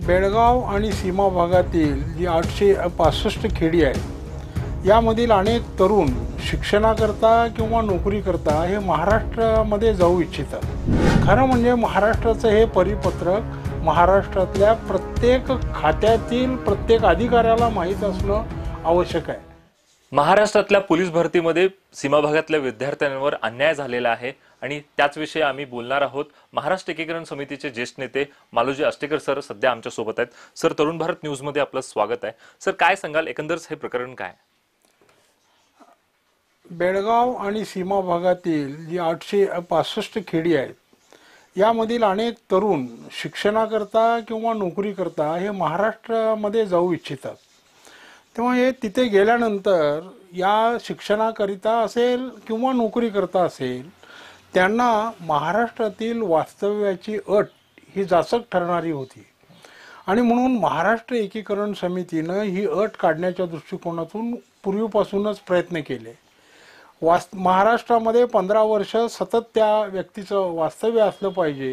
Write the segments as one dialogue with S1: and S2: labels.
S1: बेळगाव आणि सीमा भागातील जी 865 खेडी आहेत यामधील अनेक तरुण शिक्षणाकरता किंवा नोकरीकरता हे महाराष्ट्रामध्ये जाऊ इच्छितात। खरं म्हणजे महाराष्ट्राचं हे परिपत्रक महाराष्ट्रातल्या प्रत्येक खात्यातील प्रत्येक अधिकाऱ्याला माहीत असणं आवश्यक आहे।
S2: महाराष्ट्रातल्या पोलीस भरतीमध्ये सीमा भागातल्या विद्यार्थ्यांवर अन्याय झालेला आहे आणि त्याच विषयी आम्ही बोलणार आहोत। महाराष्ट्र एकीकरण समितीचे ज्येष्ठ नेते मालोजी आष्टेकर सर सध्या आमच्या सोबत आहेत। सर, तरुण भारत न्यूज मध्ये आपलं स्वागत आहे। सर, काय सांगाल, एकंदर हे प्रकरण काय?
S1: बेळगाव आणि सीमा भागातील जी 865 खेडी आहेत यामधील अनेक तरुण शिक्षणाकरता किंवा नोकरीकरता हे महाराष्ट्रामध्ये जाऊ इच्छितात। तेव्हा हे तिथे गेल्यानंतर या शिक्षणाकरिता असेल किंवा नोकरीकरता असेल त्यांना महाराष्ट्रातील वास्तव्याची अट ही जाचक ठरणारी होती आणि म्हणून महाराष्ट्र एकीकरण समितीनं ही अट काढण्याच्या दृष्टिकोनातून पूर्वीपासूनच प्रयत्न केले। महाराष्ट्रामध्ये 15 वर्ष सतत त्या व्यक्तीचं वास्तव्य असलं पाहिजे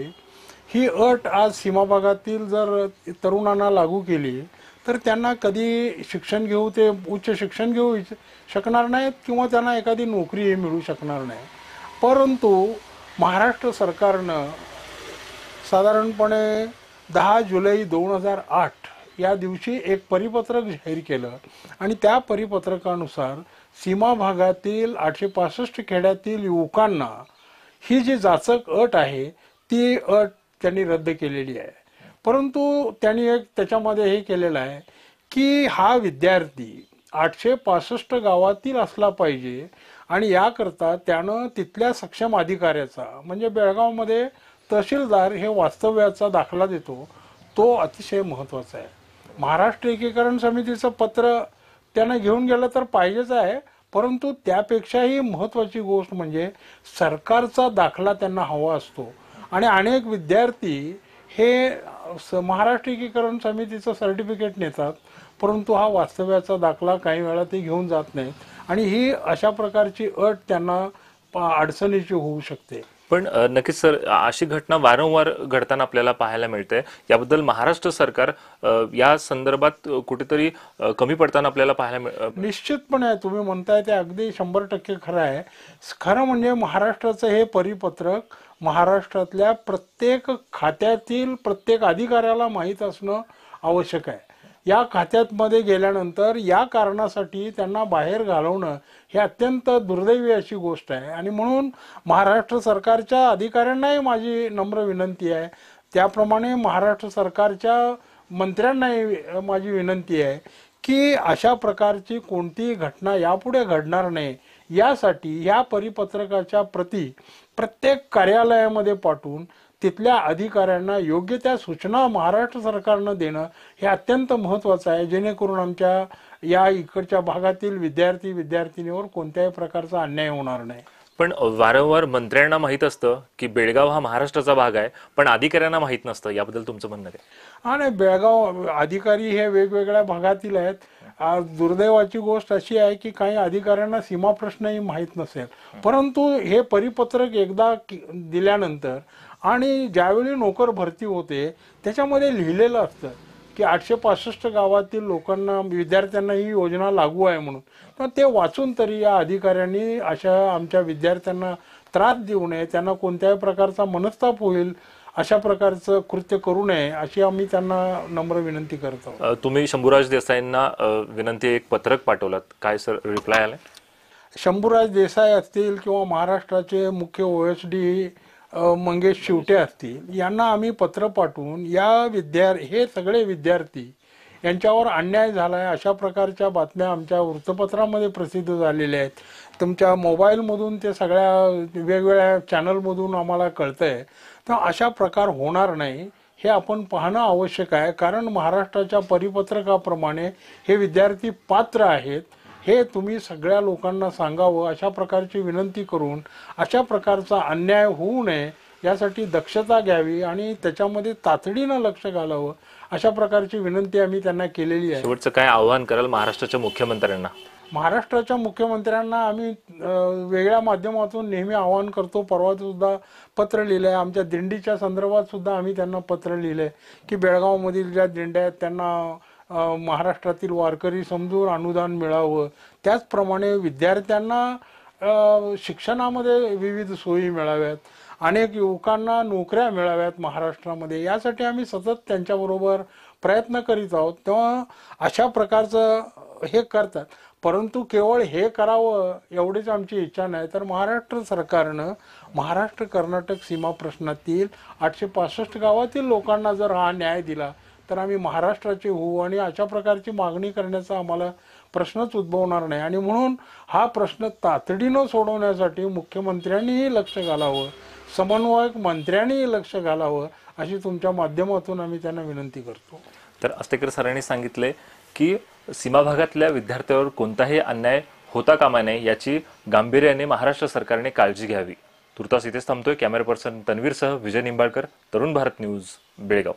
S1: ही अट आज सीमा भागातील जर तरुणांना लागू केली तर त्यांना कधी शिक्षण घेऊ ते उच्च शिक्षण घेऊ शकणार नाहीत किंवा त्यांना एखादी नोकरी मिळू शकणार नाही। परंतु महाराष्ट्र सरकारनं साधारणपणे 10 जुलै 2008 या दिवशी एक परिपत्रक जाहीर केलं आणि त्या परिपत्रकानुसार सीमा भागातील 865 खेड्यातील युवकांना ही जी जाचक अट आहे ती अट त्यांनी रद्द केलेली आहे। परंतु त्यांनी एक त्याच्यामध्ये हे केलेलं आहे की हा विद्यार्थी 865 गावातील असला पाहिजे आणि याकरता त्यानं तिथल्या सक्षम अधिकाऱ्याचा म्हणजे बेळगावमध्ये तहसीलदार हे वास्तव्याचा दाखला देतो, तो अतिशय महत्त्वाचा आहे। महाराष्ट्र एकीकरण समितीचं पत्र त्यानं घेऊन गेलं तर पाहिजेच आहे, परंतु त्यापेक्षाही महत्त्वाची गोष्ट म्हणजे सरकारचा दाखला त्यांना हवा असतो आणि अनेक विद्यार्थी हे महाराष्ट्र एकीकरण समितीचं सर्टिफिकेट नेतात परंतु हा वास्तव्याचा दाखला काही वेळा ते घेऊन जात नाहीत आणि ही अशा प्रकारची अट त्यांना अडचणीची होऊ शकते।
S2: पण नक्कीच सर, अशी घटना वारंवार घडताना आपल्याला पाहायला मिळते। याबद्दल महाराष्ट्र सरकार या संदर्भात कुठेतरी कमी पडताना आपल्याला पाहायला
S1: निश्चितपणे तुम्ही म्हणताय ते अगदी 100% खरं आहे। खरं म्हणजे महाराष्ट्राचं हे परिपत्रक महाराष्ट्रातल्या प्रत्येक खात्यातील प्रत्येक अधिकाऱ्याला माहीत असणं आवश्यक आहे। या खात्यामध्ये गेल्यानंतर या कारणासाठी त्यांना बाहेर घालवणं हे अत्यंत दुर्दैवी अशी गोष्ट आहे आणि म्हणून महाराष्ट्र सरकारच्या अधिकाऱ्यांनाही माझी नम्र विनंती आहे, त्याप्रमाणे महाराष्ट्र सरकारच्या मंत्र्यांनाही माझी विनंती आहे की अशा प्रकारची कोणतीही घटना यापुढे घडणार नाही यासाठी या परिपत्रकाच्या प्रती प्रत्येक कार्यालयामध्ये पाठवून तिथल्या अधिकाऱ्यांना योग्य त्या सूचना महाराष्ट्र सरकारनं देणं हे अत्यंत महत्त्वाचं आहे, जेणेकरून आमच्या या इकडच्या भागातील विद्यार्थी विद्यार्थिनीवर कोणत्याही प्रकारचा अन्याय होणार नाही।
S2: पण वारंवार मंत्र्यांना माहीत असतं की बेळगाव हा महाराष्ट्राचा भाग आहे, पण अधिकाऱ्यांना माहीत नसतं, याबद्दल तुमचं म्हणणं काय?
S1: आणि बेळगाव अधिकारी हे वेगवेगळ्या भागातील आहेत। दुर्दैवाची गोष्ट अशी आहे की काही अधिकाऱ्यांना सीमा प्रश्नही माहीत नसेल, परंतु हे परिपत्रक एकदा दिल्यानंतर आणि ज्यावेळी नोकर भरती होते त्याच्यामध्ये लिहिलेलं असतं की 865 गावातील लोकांना विद्यार्थ्यांना ही योजना लागू आहे म्हणून, तर ते वाचून तरी या अधिकाऱ्यांनी अशा आमच्या विद्यार्थ्यांना त्रास देऊ नये, त्यांना कोणत्याही प्रकारचा मनस्ताप होईल अशा प्रकारचं कृत्य करू नये अशी आम्ही त्यांना नम्र विनंती करतो।
S2: तुम्ही शंभूराज देसाईंना विनंती एक पत्रक पाठवलात, काय सर रिप्लाय आलाय?
S1: शंभूराज देसाई असतील किंवा महाराष्ट्राचे मुख्य OSD मंगेश शिवटे असतील यांना आम्ही पत्र पाठवून हे सगळे विद्यार्थी यांच्यावर अन्याय झाला आहे अशा प्रकारच्या बातम्या आमच्या वृत्तपत्रामध्ये प्रसिद्ध झालेल्या आहेत। तुमच्या मोबाईलमधून ते सगळ्या वेगवेगळ्या चॅनलमधून आम्हाला कळतंय, तर अशा प्रकार होणार नाही हे आपण पाहणं आवश्यक आहे, कारण महाराष्ट्राच्या परिपत्रकाप्रमाणे हे विद्यार्थी पात्र आहेत हे तुम्ही सगळ्या लोकांना सांगावं अशा प्रकारची विनंती करून अशा प्रकारचा अन्याय होऊ नये यासाठी दक्षता घ्यावी आणि त्याच्यामध्ये तातडीनं लक्ष घालावं अशा प्रकारची विनंती आम्ही त्यांना केलेली आहे।
S2: शेवटचं काय आव्हान कराल महाराष्ट्राच्या मुख्यमंत्र्यांना?
S1: महाराष्ट्राच्या मुख्यमंत्र्यांना आम्ही वेगळ्या माध्यमातून नेहमी आवाहन करतो. परवा सुद्धा पत्र लिहिलंय. आमच्या दिंडीच्या संदर्भात सुद्धा आम्ही त्यांना पत्र लिहिलंय की बेळगावमधील ज्या दिंड्या आहेत त्यांना महाराष्ट्रातील वारकरी समजून अनुदान मिळावं. त्याचप्रमाणे विद्यार्थ्यांना शिक्षणामध्ये विविध सोयी मिळाव्यात, अनेक युवकांना नोकऱ्या मिळाव्यात महाराष्ट्रामध्ये. यासाठी आम्ही सतत त्यांच्याबरोबर प्रयत्न करीत आहोत. तेव्हा अशा प्रकारचं हे करतात. परंतु केवळ हे करावं एवढीच आमची इच्छा नाही, तर महाराष्ट्र सरकारनं महाराष्ट्र कर्नाटक सीमा प्रश्नातील 865 गावातील लोकांना जर हा न्याय दिला तर आम्ही महाराष्ट्राचे होऊ आणि अशा प्रकारची मागणी करण्याचा आम्हाला प्रश्नच उद्भवणार नाही. आणि म्हणून हा प्रश्न तातडीनं सोडवण्यासाठी मुख्यमंत्र्यांनीही लक्ष घालावं, समन्वयक मंत्र्यांनीही लक्ष घालावं अशी तुमच्या माध्यमातून आम्ही त्यांना विनंती करतो.
S2: तर अस्तेकर सरांनी सांगितले की सीमा भागातल्या विद्यार्थ्यांवर कोणताही अन्याय होता कामा नये याची गांभीर्याने महाराष्ट्र सरकारने काळजी घ्यावी. तुर्तास इथेच थांबतोय. कॅमेरा पर्सन तन्वीरसह विजय निंबाळकर, तरुण भारत न्यूज, बेळगाव.